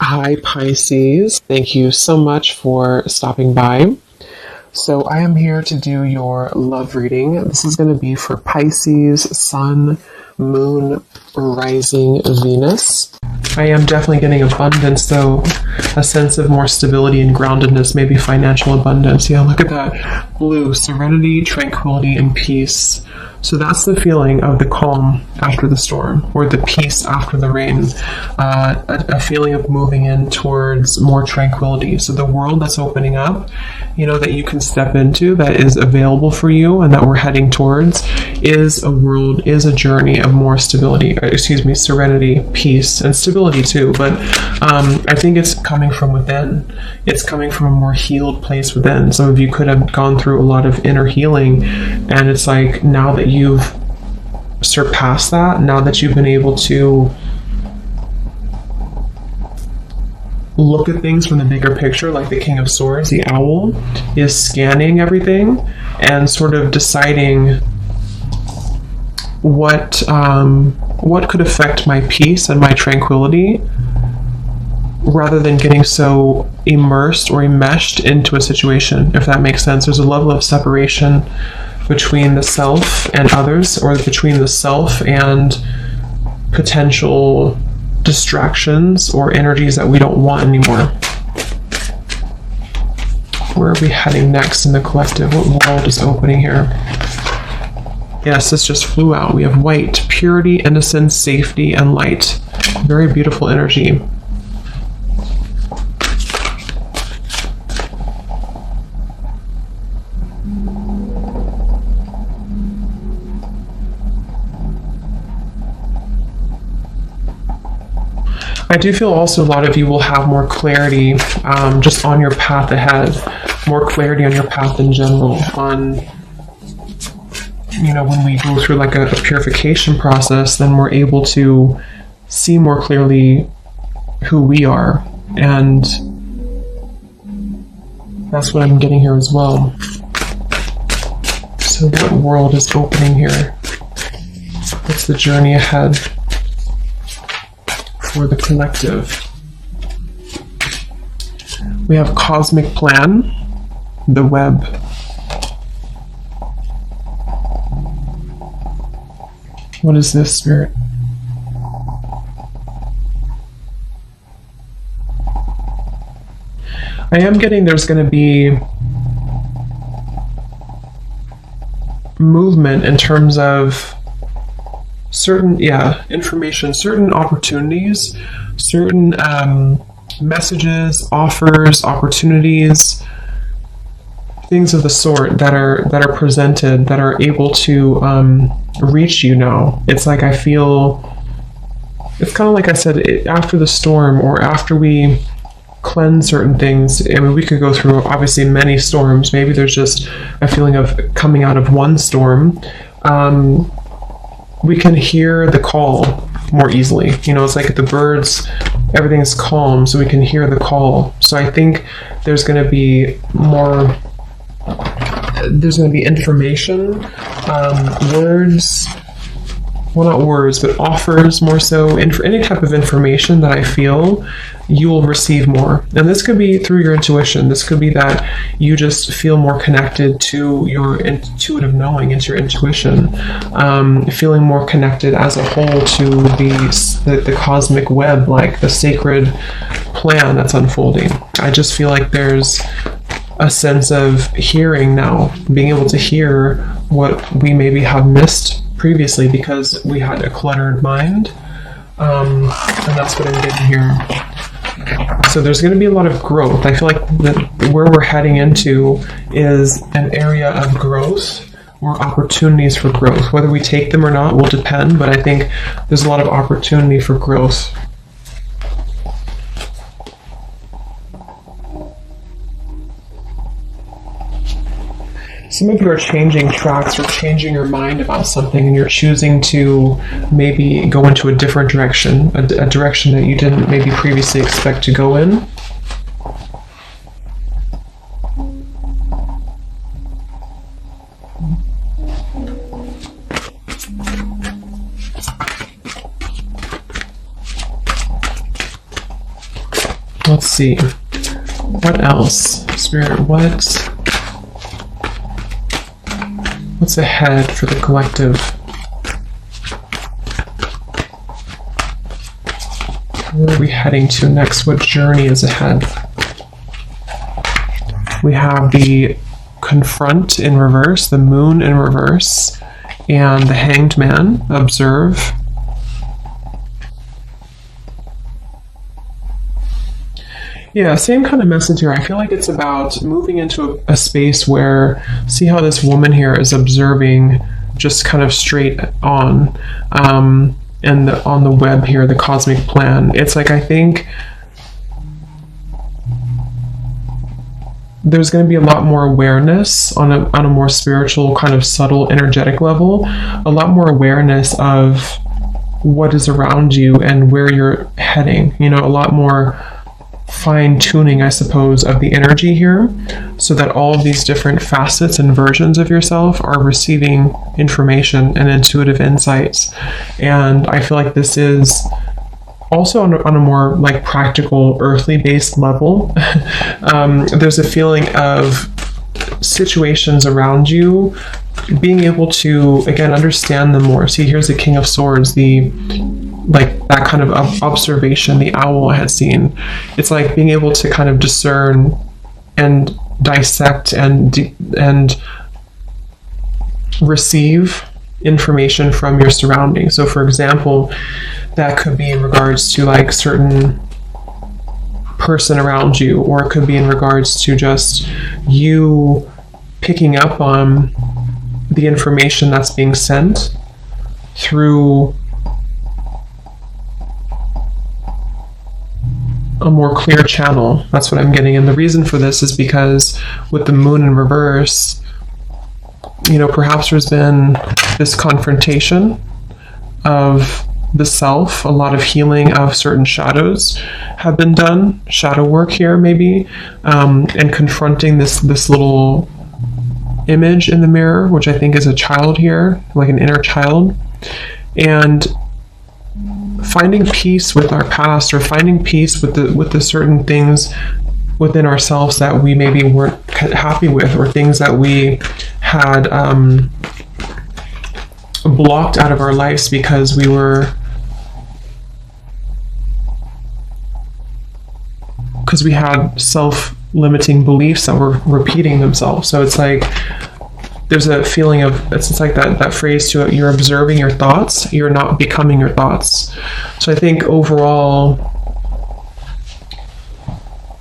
Hi, Pisces. Thank you so much for stopping by. So, I am here to do your love reading. This is going to be for Pisces, Sun, Moon, Rising, Venus. I am definitely getting abundance, though, a sense of more stability and groundedness, maybe financial abundance. Yeah, look at that. Blue, serenity, tranquility, and peace. So that's the feeling of the calm after the storm, or the peace after the rain, a feeling of moving in towards more tranquility. So the world that's opening up, that you can step into, that is available for you and that we're heading towards, is a journey of more serenity, peace, and stability too. But I think it's coming from within. It's coming from a more healed place within. Some of you could have gone through a lot of inner healing, and it's like now that you've surpassed that, now that you've been able to look at things from the bigger picture, like the King of Swords, the owl, is scanning everything and sort of deciding what could affect my peace and my tranquility, rather than getting so immersed or enmeshed into a situation, if that makes sense. There's a level of separation between the self and others, or between the self and potential distractions or energies that we don't want anymore. Where are we heading next in the collective? What world is opening here? Yes, this just flew out. We have white, purity, innocence, safety, and light. Very beautiful energy. I do feel also a lot of you will have more clarity just on your path ahead, more clarity on your path in general, on, when we go through like a purification process, then we're able to see more clearly who we are. And that's what I'm getting here as well. So what world is opening here? What's the journey ahead for the collective? We have cosmic plan, the web. What is this, Spirit? I am getting there's going to be movement in terms of certain information, certain opportunities, certain messages, offers, opportunities, things of the sort that are presented, that are able to reach you now. It's like I feel it's kind of like I said, after the storm, or after we cleanse certain things. I mean, we could go through obviously many storms. Maybe there's just a feeling of coming out of one storm. We can hear the call more easily. It's like the birds, everything is calm, so we can hear the call. So I think there's going to be more, there's going to be information, words, well, not words, but offers more so, any type of information that I feel you will receive more. And this could be through your intuition. This could be that you just feel more connected to your intuitive knowing, into your intuition, feeling more connected as a whole to the cosmic web, like the sacred plan that's unfolding. I just feel like there's a sense of hearing now, being able to hear what we maybe have missed previously because we had a cluttered mind, and that's what I'm getting here. So there's going to be a lot of growth. I feel like where we're heading into is an area of growth, or opportunities for growth. Whether we take them or not will depend, but I think there's a lot of opportunity for growth. Some of you are changing tracks or changing your mind about something, and you're choosing to maybe go into a different direction, a direction that you didn't maybe previously expect to go in. Let's see. What else? Spirit, what's ahead for the collective? Where are we heading to next? What journey is ahead? We have the Confront in reverse, the Moon in reverse, and the Hanged Man, Observe. Yeah, same kind of message here. I feel like it's about moving into a space where, see how this woman here is observing just kind of straight on, and on the web here, the cosmic plan. It's like, I think there's going to be a lot more awareness on a more spiritual, kind of subtle, energetic level, a lot more awareness of what is around you and where you're heading, you know, a lot more fine-tuning, I suppose, of the energy here, so that all of these different facets and versions of yourself are receiving information and intuitive insights. And I feel like this is also on a more like practical, earthly based level. There's a feeling of situations around you, being able to, again, understand them more. See, here's the King of Swords, like that kind of observation the owl had seen. It's like being able to kind of discern and dissect and receive information from your surroundings. So for example, that could be in regards to like certain person around you, or it could be in regards to just you picking up on the information that's being sent through a more clear channel. That's what I'm getting. And the reason for this is because with the Moon in reverse, you know, perhaps there's been this confrontation of the self, a lot of healing of certain shadows have been done, shadow work here maybe, and confronting this little image in the mirror, which I think is a child here, like an inner child, and finding peace with our past, or finding peace with the certain things within ourselves that we maybe weren't happy with, or things that we had blocked out of our lives because we had self-limiting beliefs that were repeating themselves. So it's like there's a feeling of, it's like that phrase to it, you're observing your thoughts, you're not becoming your thoughts. So I think overall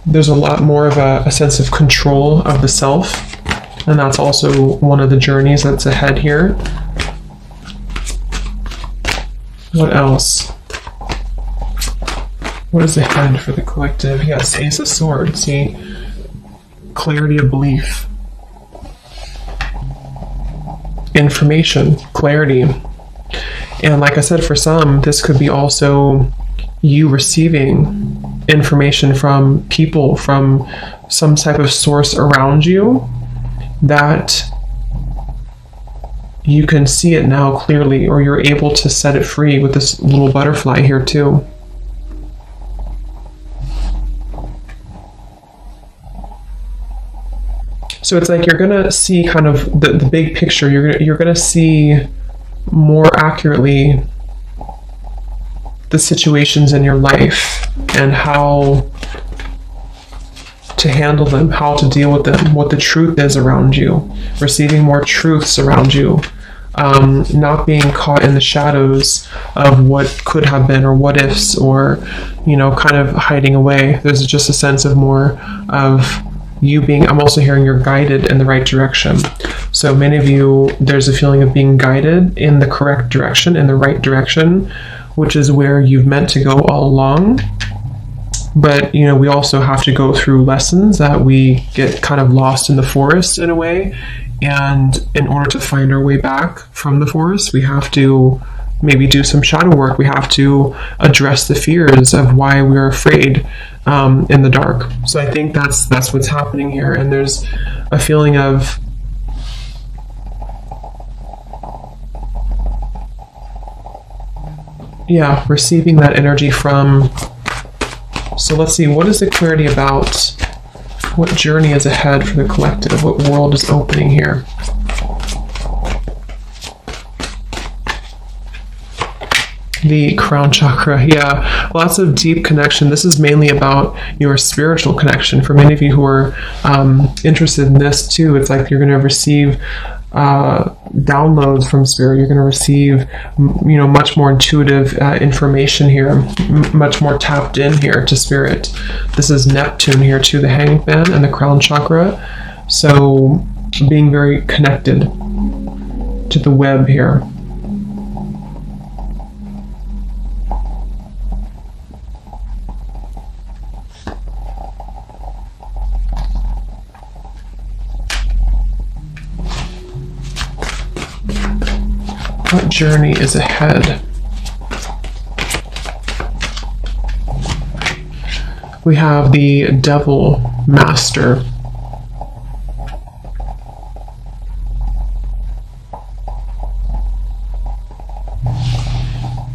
there's a lot more of a sense of control of the self, and that's also one of the journeys that's ahead here. What else? What is ahead for the collective? Yes, Ace of Swords. See, clarity of belief, information, clarity. And like I said, for some, this could be also you receiving information from people, from some type of source around you, that you can see it now clearly, or you're able to set it free with this little butterfly here too. So it's like you're gonna see kind of the big picture. You're gonna see more accurately the situations in your life and how to handle them, how to deal with them, what the truth is around you, receiving more truths around you, not being caught in the shadows of what could have been, or what ifs, or, you know, kind of hiding away. There's just a sense of more of you being, I'm also hearing you're guided in the right direction. So many of you, there's a feeling of being guided in the correct direction, in the right direction, which is where you've meant to go all along. But, you know, we also have to go through lessons that we get kind of lost in the forest in a way. And in order to find our way back from the forest, we have to maybe do some shadow work. We have to address the fears of why we're afraid in the dark. So I think that's what's happening here. And there's a feeling of receiving that energy from So let's see, what is the clarity about? What journey is ahead for the collective? What world is opening here? The crown chakra, yeah, lots of deep connection. This is mainly about your spiritual connection. For many of you who are interested in this too, it's like you're going to receive downloads from spirit. You're going to receive, much more intuitive information here, much more tapped in here to spirit. This is Neptune here too, the hangman and the crown chakra. So being very connected to the web here. What journey is ahead? We have the Devil Master.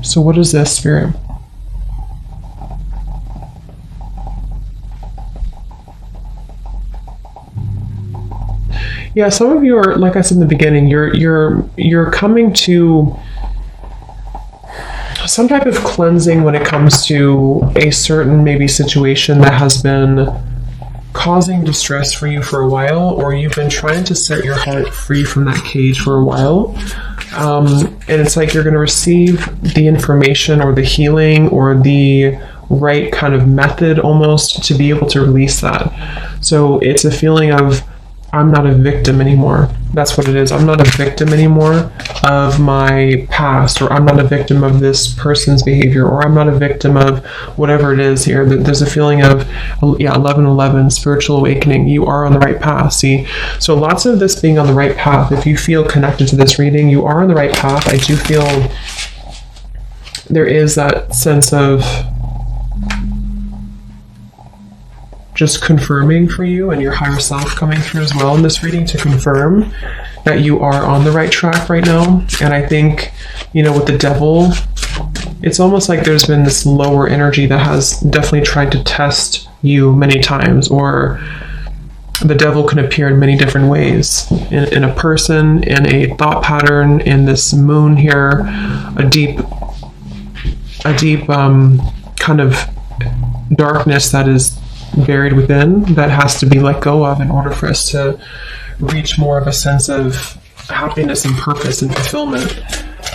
So what is this, Spirit? Yeah, some of you are, like I said in the beginning, you're coming to some type of cleansing when it comes to a certain maybe situation that has been causing distress for you for a while, or you've been trying to set your heart free from that cage for a while. And it's like you're going to receive the information or the healing or the right kind of method almost to be able to release that. So it's a feeling of, I'm not a victim anymore. That's what it is. I'm not a victim anymore of my past, or I'm not a victim of this person's behavior, or I'm not a victim of whatever it is here. There's a feeling of, 1111, spiritual awakening. You are on the right path. See, so lots of this being on the right path. If you feel connected to this reading, you are on the right path. I do feel there is that sense of just confirming for you and your higher self coming through as well in this reading to confirm that you are on the right track right now. And I think, with the devil, it's almost like there's been this lower energy that has definitely tried to test you many times, or the devil can appear in many different ways, in a person, in a thought pattern, in this moon here, a deep kind of darkness that is buried within, that has to be let go of in order for us to reach more of a sense of happiness and purpose and fulfillment.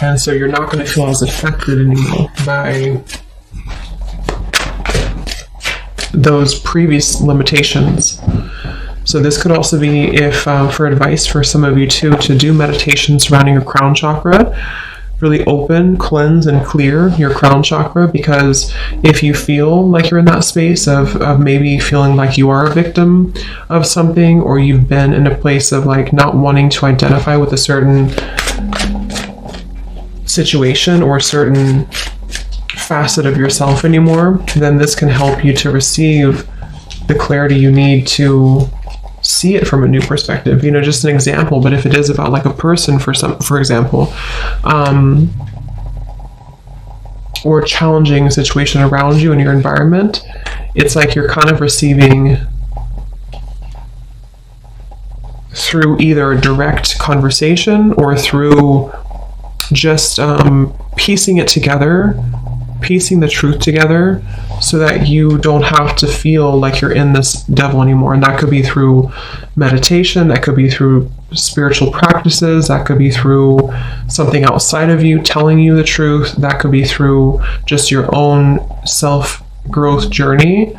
And so you're not going to feel as affected anymore by those previous limitations. So this could also be, if for advice for some of you too, to do meditation surrounding your crown chakra. Really open, cleanse, and clear your crown chakra, because if you feel like you're in that space of maybe feeling like you are a victim of something, or you've been in a place of like not wanting to identify with a certain situation or a certain facet of yourself anymore, then this can help you to receive the clarity you need to see it from a new perspective. Just an example, but if it is about like a person, for example, or a challenging situation around you in your environment, it's like you're kind of receiving through either a direct conversation or through just piecing it together, piecing the truth together, so that you don't have to feel like you're in this devil anymore. And that could be through meditation, that could be through spiritual practices, that could be through something outside of you telling you the truth, that could be through just your own self-growth journey,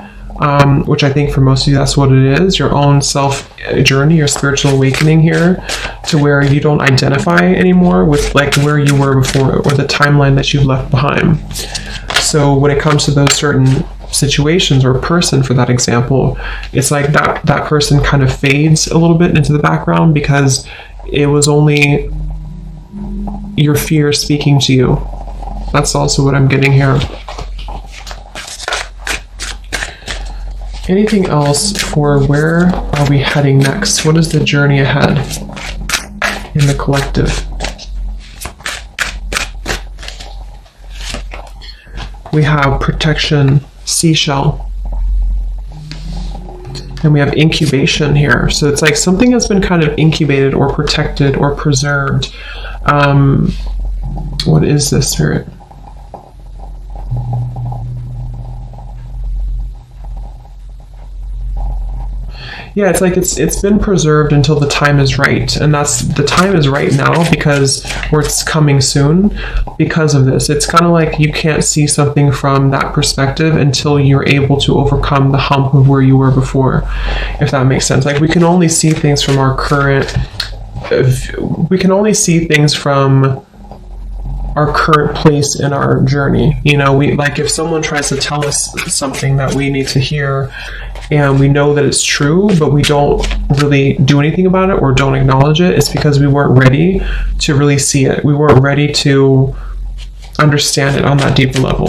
which I think for most of you that's what it is, your own self journey, your spiritual awakening here, to where you don't identify anymore with like where you were before or the timeline that you've left behind. So when it comes to those certain situations, or person for that example, it's like that person kind of fades a little bit into the background because it was only your fear speaking to you. That's also what I'm getting here. Anything else for where are we heading next? What is the journey ahead in the collective? We have protection, seashell. And we have incubation here. So it's like something has been kind of incubated or protected or preserved. What is this, Spirit? Yeah, it's like it's been preserved until the time is right, and that's the time is right now because it's coming soon because of this. It's kind of like you can't see something from that perspective until you're able to overcome the hump of where you were before, if that makes sense. Like we can only see things from our current place in our journey. You know, we like if someone tries to tell us something that we need to hear and we know that it's true, but we don't really do anything about it or don't acknowledge it, it's because we weren't ready to really see it. We weren't ready to understand it on that deeper level,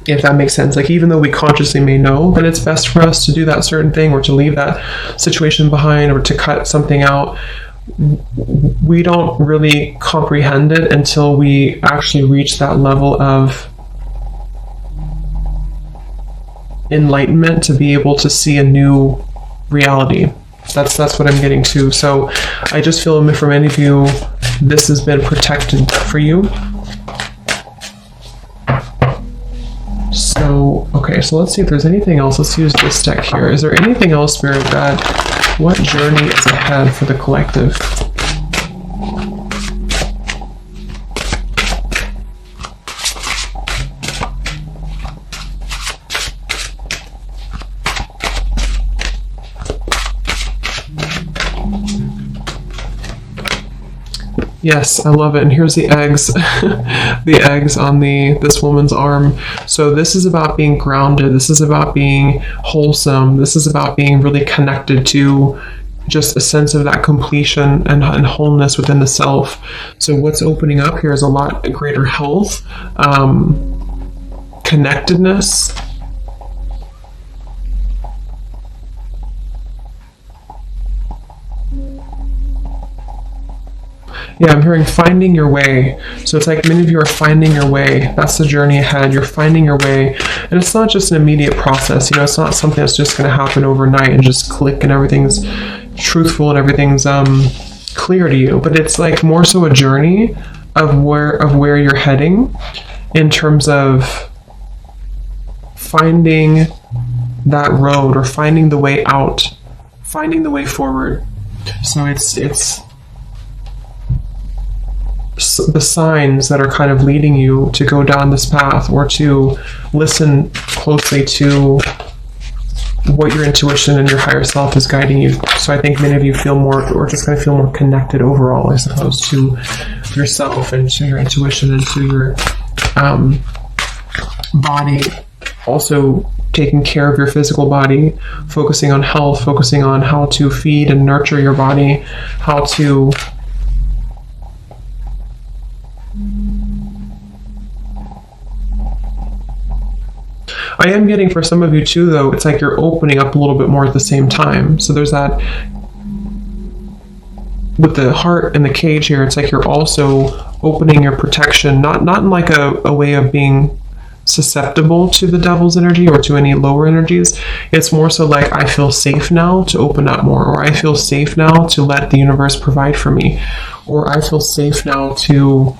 if that makes sense. Like even though we consciously may know that it's best for us to do that certain thing or to leave that situation behind or to cut something out, we don't really comprehend it until we actually reach that level of enlightenment to be able to see a new reality. That's what I'm getting to. So I just feel for many of you, this has been protected for you. So, okay, so let's see if there's anything else. Let's use this deck here. Is there anything else, Spirit, that what journey is ahead for the collective? Yes, I love it. And here's the eggs, the eggs on this woman's arm. So this is about being grounded. This is about being wholesome. This is about being really connected to just a sense of that completion and wholeness within the self. So what's opening up here is a lot greater health, connectedness. Yeah, I'm hearing finding your way. So it's like many of you are finding your way. That's the journey ahead. You're finding your way. And it's not just an immediate process. You know, it's not something that's just going to happen overnight and just click and everything's truthful and everything's clear to you. But it's like more so a journey of where you're heading in terms of finding that road or finding the way out, finding the way forward. So it's the signs that are kind of leading you to go down this path or to listen closely to what your intuition and your higher self is guiding you. So I think many of you feel more, or just kind of feel more connected overall, I suppose, to yourself and to your intuition and to your body. Also taking care of your physical body, focusing on health, focusing on how to feed and nurture your body, how to I am getting for some of you too, though, it's like you're opening up a little bit more at the same time. So there's that with the heart and the cage here, it's like you're also opening your protection, not in like a way of being susceptible to the devil's energy or to any lower energies. It's more so like I feel safe now to open up more, or I feel safe now to let the universe provide for me, or I feel safe now to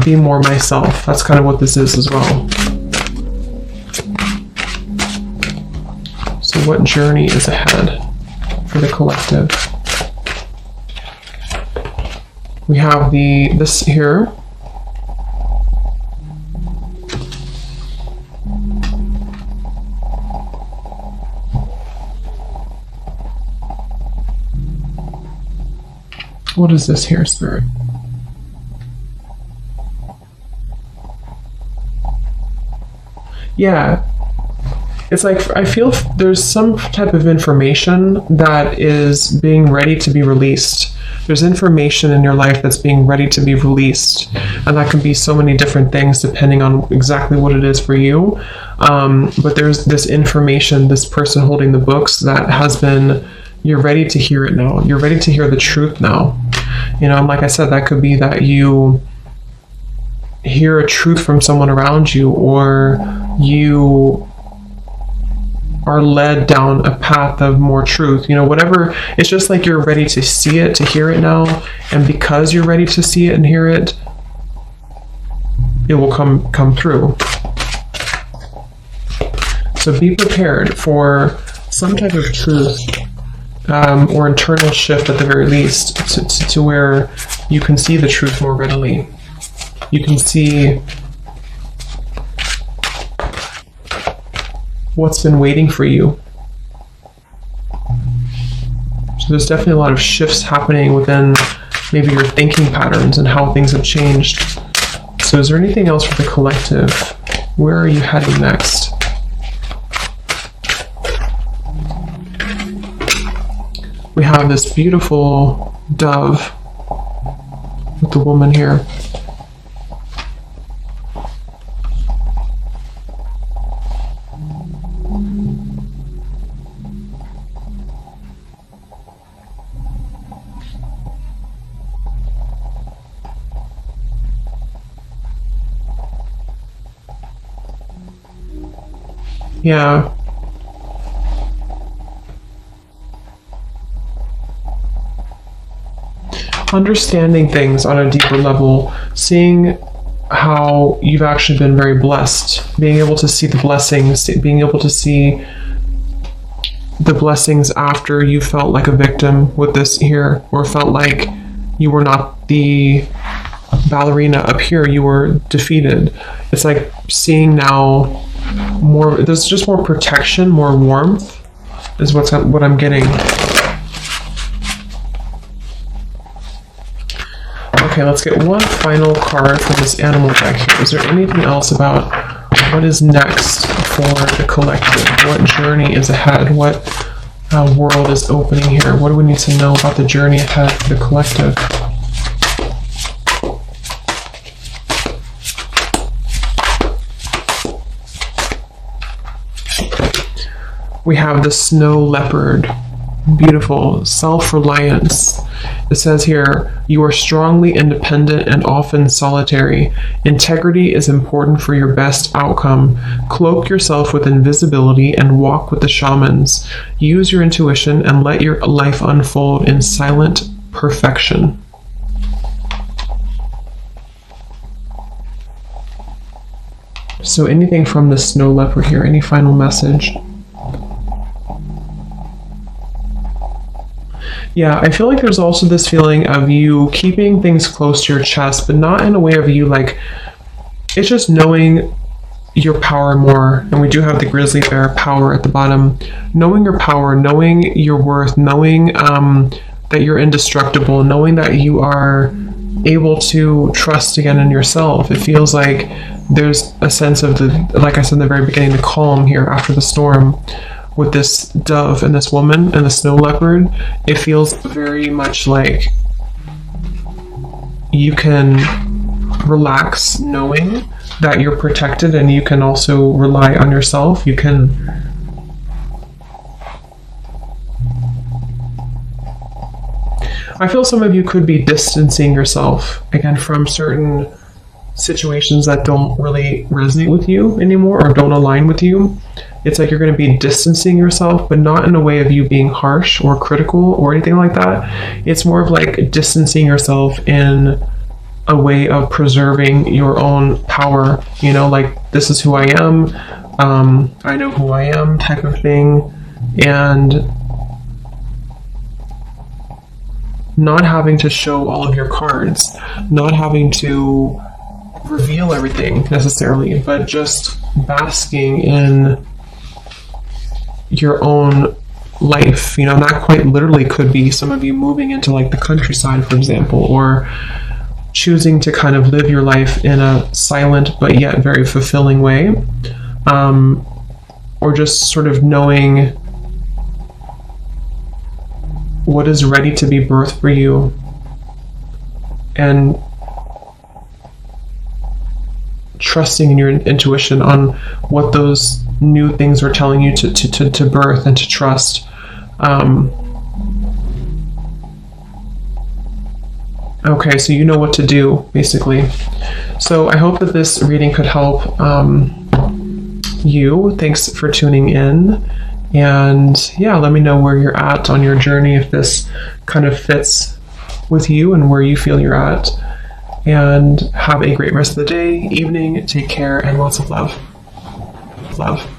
be more myself. That's kind of what this is as well. So what journey is ahead for the collective? We have this here. What is this here, Spirit? Yeah. It's like I feel there's some type of information that is being ready to be released. There's information in your life that's being ready to be released. And that can be so many different things depending on exactly what it is for you. But there's this information, this person holding the books that has been, you're ready to hear it now. You're ready to hear the truth now. You know, and like I said, that could be that you hear a truth from someone around you, or you are led down a path of more truth. Whatever, it's just like you're ready to see it, to hear it now. And because you're ready to see it and hear it, it will come through. So be prepared for some type of truth or internal shift at the very least, to where you can see the truth more readily. You can see what's been waiting for you. So there's definitely a lot of shifts happening within maybe your thinking patterns and how things have changed. So is there anything else for the collective? Where are you heading next? We have this beautiful dove with the woman here. Yeah. Understanding things on a deeper level, seeing how you've actually been very blessed, being able to see the blessings, being able to see the blessings after you felt like a victim with this here, or felt like you were not the ballerina up here, you were defeated. It's like seeing now more, there's just more protection, more warmth is what I'm getting. Okay, let's get one final card for this animal deck here. Is there anything else about what is next for the collective? What journey is ahead? What world is opening here? What do we need to know about the journey ahead for the collective? We have the snow leopard. Beautiful. Self-reliance. It says here, you are strongly independent and often solitary. Integrity is important for your best outcome. Cloak yourself with invisibility and walk with the shamans. Use your intuition and let your life unfold in silent perfection. So anything from the snow leopard here? Any final message? Yeah, I feel like there's also this feeling of you keeping things close to your chest, but not in a way of you like, it's just knowing your power more. And we do have the grizzly bear power at the bottom. Knowing your power, knowing your worth, knowing that you're indestructible, knowing that you are able to trust again in yourself. It feels like there's a sense of the, like I said in the very beginning, the calm here after the storm. With this dove and this woman and the snow leopard, it feels very much like you can relax knowing that you're protected, and you can also rely on yourself. You can I feel some of you could be distancing yourself again from certain situations that don't really resonate with you anymore or don't align with you. It's like you're going to be distancing yourself, but not in a way of you being harsh or critical or anything like that. It's more of like distancing yourself in a way of preserving your own power, you know, like this is who I am, I know who I am type of thing, and not having to show all of your cards, not having to reveal everything necessarily, but just basking in your own life. You know, that quite literally could be some of you moving into like the countryside, for example, or choosing to kind of live your life in a silent but yet very fulfilling way, or just sort of knowing what is ready to be birthed for you, and trusting in your intuition on what those new things are telling you to birth and to trust. Okay, so you know what to do, basically. So I hope that this reading could help you. Thanks for tuning in, And yeah, let me know where you're at on your journey, if this kind of fits with you and where you feel you're at. And have a great rest of the day, evening. Take care, and lots of love. Love.